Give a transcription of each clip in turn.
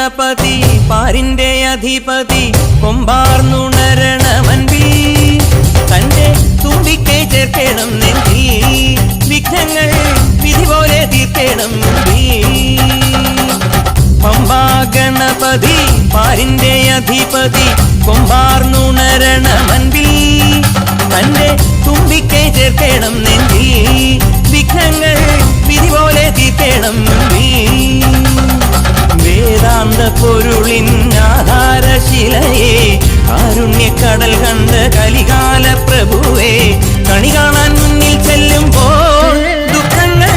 ഗണപതി പാരിന്റെ അധിപതി കൊമ്പാർന്നുണരണമൻപിൽ തന്റെ തുമ്പിക്കൈ ചേർക്കണം നെഞ്ചിൽ വിഘ്നങ്ങൾ വിധി പോലെ തീർക്കണം പമ്പാ ഗണപതി പാരിന്റെ അധിപതി കൊമ്പാർന്നുണരണമൻപിൽ തന്റെ തുമ്പിക്കൈ ചേർക്കണം നെഞ്ചിൽ വിഘ്നങ്ങൾ വിധി പോലെ തീർക്കണം വേദാന്ത പൊരുളിൻ ആധാരശിലയെ കാരുണ്യക്കടൽ കണ്ട കലികാല പ്രഭുവേ കണി കാണാൻ മുന്നിൽ ചെല്ലുമ്പോൾ ദുഃഖങ്ങൾ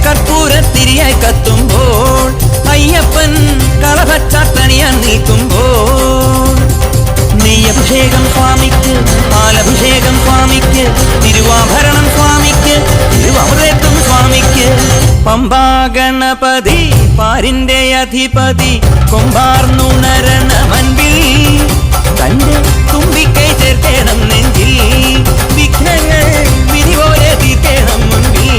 കർപ്പൂരത്തിരിയായി കത്തുമ്പോൾ അയ്യപ്പൻ കളഭച്ചാട്ടണിയാൻ നിൽക്കുമ്പോൾ നെയ്യഭിഷേകം സ്വാമിക്ക് പാലഭിഷേകം സ്വാമിക്ക് തിരുവാഭരണം സ്വാമിക്ക് തിരുവമൃതത്വം സ്വാമിക്ക് പമ്പാ ഗണപതി പാരിന്റെ അധിപതി കൊമ്പാർന്നുണരണമൻപിൽ തന്റെ തുമ്പിക്കൈ ചേർക്കണം നെഞ്ചിൽ വിഘ്നങ്ങൾ വിധി പോലെ തീർക്കണം മുൻപിൽ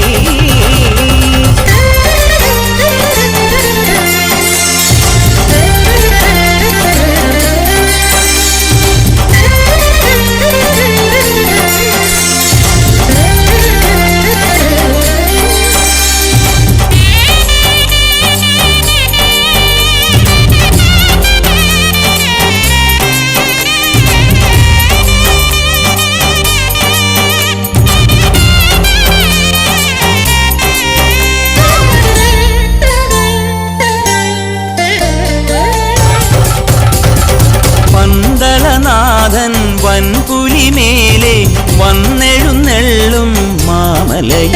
നാഥൻ വൻപുലിമേലെ വന്നെഴുന്നെള്ളും മാമലയിൽ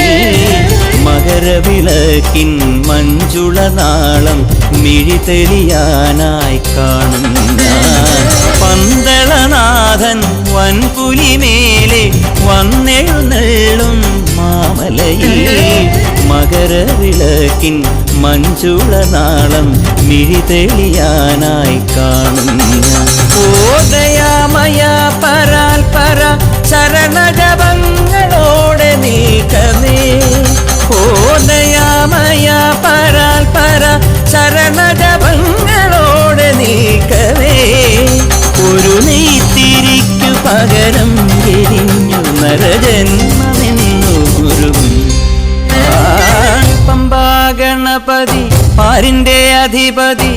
മകരവിളക്കിൻ മഞ്ജുളനാളം മിഴിതെളിയാനായി കാണുന്ന പന്തളനാഥൻ വൻപുലിമേലെ വന്നെഴുന്നെള്ളും മാമലയിൽ മകരവിളക്കിൻ മഞ്ജുളനാളം മിഴിതെളിയാനായി കാണുന്ന ഓദയാമയ പരാൽ പര ചരണജപങ്ങളോടെ നീക്കമേ ഓദയാമയ പരാൽ പര ചരണജപങ്ങളോടെ നീക്കമേ ഒരു നെയ്ത്തിരിക്കു പകരം എരിഞ്ഞു നരജന്മമെന്നു ഗുരുവും പമ്പാ ഗണപതി പാരിന്റെ അധിപതി